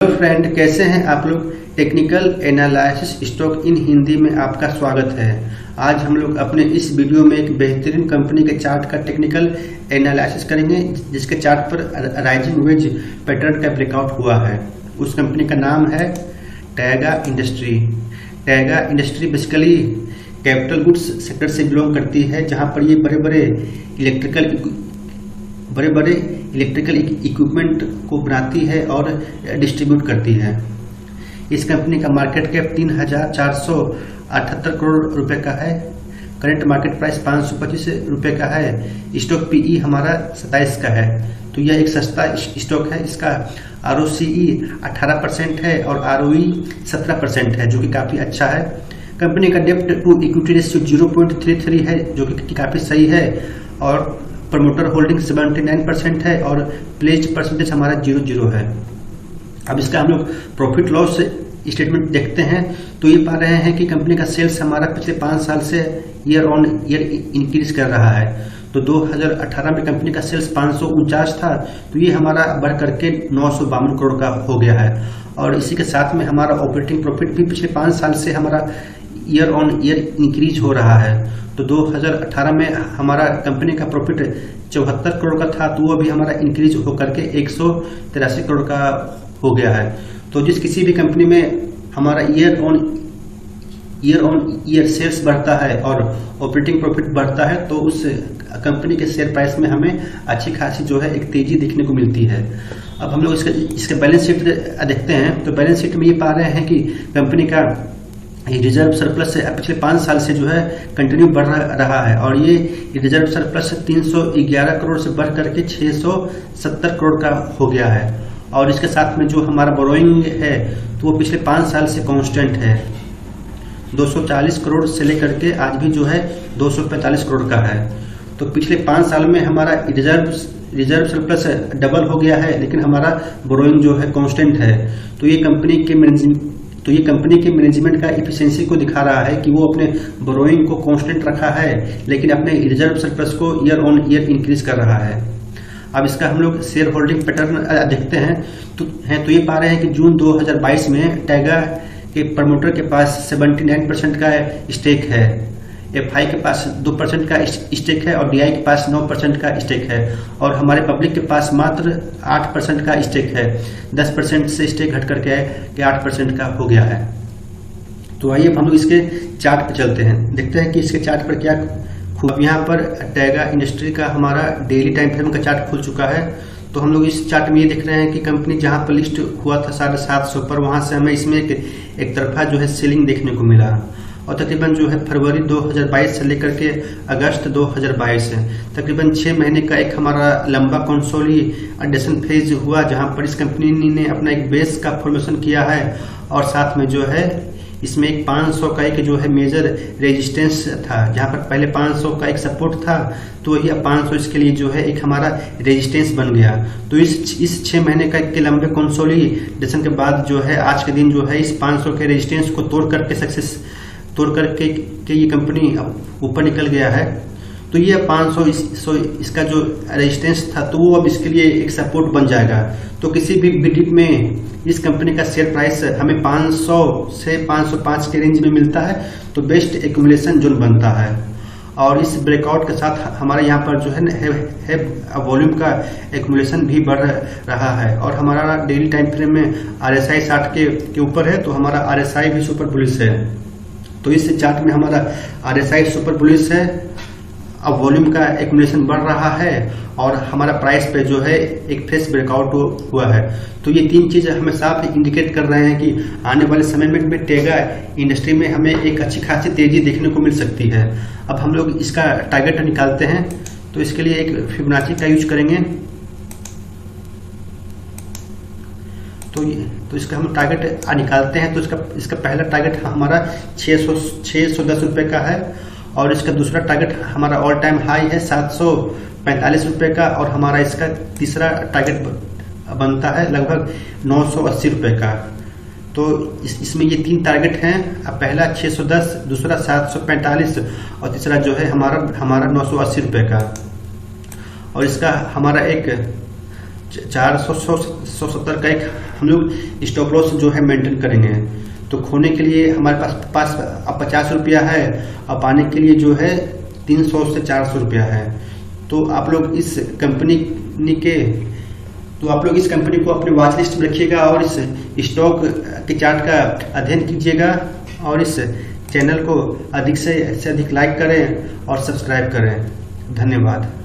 Hello friend, कैसे हैं आप लोग। Technical analysis stock in Hindi में आपका स्वागत है। आज हम लोग अपने इस वीडियो में एक बेहतरीन कंपनी के चार्ट का टेक्निकल एनालिसिस करेंगे, जिसके चार्ट पर राइजिंग वेज पैटर्न का ब्रेकआउट हुआ है। उस कंपनी का नाम है taiga industry. Taiga industry basically capital goods sector से बिलोंग करती है, जहां पर ये बड़े बड़े इलेक्ट्रिकल इक्विपमेंट को बनाती है और डिस्ट्रीब्यूट करती है। इस कंपनी का मार्केट कैप 3,478 करोड़ रुपए का है। करंट मार्केट प्राइस 525 रुपए का है। स्टॉक पीई हमारा 27 का है, तो यह एक सस्ता स्टॉक है। इसका ROCE 18% है और ROE 17% है, जो कि काफी अच्छा है। कंपनी का डेब्ट टू इक्विटी रेशियो 0.33 है, जो कि काफी सही है। और प्रमोटर होल्डिंग 79% है और प्लेज परसेंटेज हमारा 0 है। अब इसका हम लोग प्रॉफिट लॉस स्टेटमेंट देखते हैं, तो ये पा रहे हैं कि कंपनी का सेल्स हमारा पिछले 5 साल से ईयर ऑन ईयर इंक्रीज कर रहा है। तो 2018 में कंपनी का सेल्स 549 था, तो ये हमारा बढ़ करके 952 करोड़ का हो गया है। और इसी के साथ में हमारा ऑपरेटिंग प्रॉफिट भी पिछले 5 साल से हमारा ईयर ऑन ईयर इंक्रीज हो रहा है। तो 2018 में हमारा कंपनी का प्रॉफिट 74 करोड़ का था, तो वो भी हमारा इंक्रीज होकर के 183 करोड़ का हो गया है। तो जिस किसी भी कंपनी में हमारा ईयर ऑन ईयर सेल्स बढ़ता है और ऑपरेटिंग प्रॉफिट बढ़ता है, तो उस कंपनी के शेयर प्राइस में हमें अच्छी खासी जो है एक तेजी देखने को मिलती है। अब हम लोग इसके बैलेंस शीट देखते हैं, तो बैलेंस शीट में ये पा रहे हैं कि कंपनी का रिजर्व सरप्लस पिछले 5 साल से जो है कंटिन्यू बढ़ रहा है। और ये रिजर्व सरप्लस 311 करोड़ से बढ़ करके 670 करोड़ का हो गया है। और इसके साथ में जो हमारा बोरोइंग है, तो वो पिछले 5 साल से कांस्टेंट है। 240 करोड़ से लेकर के आज भी जो है 245 करोड़ का है। तो पिछले 5 साल में हमारा रिजर्व सरप्लस डबल हो गया है, लेकिन हमारा बोरोइंग जो है कांस्टेंट है। तो ये कंपनी के मैनेजमेंट का इफिशिएंसी को दिखा रहा है कि वो अपने बोरोइंग को कांस्टेंट रखा है, लेकिन अपने रिजर्व सरप्लस को ईयर ऑन ईयर इंक्रीज कर रहा है। अब इसका हम लोग शेयर होल्डिंग पैटर्न देखते हैं, तो ये पा रहे हैं कि जून 2022 में टैगा के प्रमोटर के पास 79% का स्टेक है, FI के पास 2% का स्टेक है और DI के पास 9% का स्टेक है। और हमारे पब्लिक के पास मात्र 8% का स्टेक है। 10% से स्टेक घट करके 8% का हो गया है। तो आइए हम लोग इसके चार्ट पे चलते हैं, देखते हैं कि इसके चार्ट पर क्या। अब यहाँ पर टैगा इंडस्ट्री का हमारा डेली टाइम फ्रेम का चार्ट खुल चुका है। तो हम लोग इस चार्ट में ये देख रहे हैं कि कंपनी जहां पर लिस्ट हुआ था 750 पर, वहां से हमें इसमें एक तरफा जो है सेलिंग देखने को मिला। और तकरीबन जो है फरवरी 2022 से लेकर के अगस्त 2022 तकरीबन 6 महीने का एक हमारा लंबा कंसोलिडेशन फेज हुआ, जहां पर इस कंपनी ने अपना एक बेस का फॉर्मेशन किया है। और साथ में जो है इसमें एक 500 का एक जो है मेजर रेजिस्टेंस था, जहां पर पहले 500 का एक सपोर्ट था, तो वही अब 500 इसके लिए जो है एक हमारा रेजिस्टेंस बन गया। तो इस 6 महीने का के लंबे कंसोलिडेशन के बाद जो है आज के दिन जो है इस 500 के रेजिस्टेंस को तोड़ करके ये कंपनी ऊपर निकल गया है। तो ये 500 इसका जो रेजिस्टेंस था, तो वो अब इसके लिए एक सपोर्ट बन जाएगा। तो किसी भी डिप में इस कंपनी का शेयर प्राइस हमें 500 से 505 के रेंज में मिलता है, तो बेस्ट एक्यूमुलेशन जोन बनता है। और इस ब्रेकआउट के साथ हमारे यहाँ पर जो है वॉल्यूम का एक्यूमुलेशन भी बढ़ रहा है। और हमारा डेली टाइम फ्रेम में RSI 60 के ऊपर है, तो हमारा RSI भी सुपर बुलिश है। तो इस चार्ट में हमारा RSI सुपर बुलिश है, अब वॉल्यूम का एक्यूमुलेशन बढ़ रहा है और हमारा प्राइस पे जो है एक फ्रेश ब्रेकआउट हुआ है। तो ये 3 चीजें हमें साफ इंडिकेट कर रहे हैं कि आने वाले समय में टैगा इंडस्ट्री में हमें एक अच्छी खासी तेजी देखने को मिल सकती है। अब हम लोग इसका टारगेट निकालते हैं, तो इसके लिए एक फिबोनाची का यूज करेंगे। तो इसका हम टारगेट निकालते हैं, तो इसका पहला टारगेट हमारा 610 रुपए का है। और इसका दूसरा टारगेट हमारा ऑल टाइम हाई है 745 रुपए का। और हमारा इसका तीसरा टारगेट बनता है लगभग 980 रुपए का। तो इसमें ये 3 टारगेट हैं। अब पहला 610, दूसरा 745 और तीसरा जो है हमारा 980 रुपए का। और इसका हमारा एक 470 का एक हम लोग स्टॉप लॉस जो है मेंटेन करेंगे। तो खोने के लिए हमारे पास अब 50 रुपया है और पाने के लिए जो है 300 से 400 रुपया है। तो आप लोग इस कंपनी को अपने वॉच लिस्ट में रखिएगा और इस स्टॉक के चार्ट का अध्ययन कीजिएगा और इस चैनल को अधिक से अधिक लाइक करें और सब्सक्राइब करें। धन्यवाद।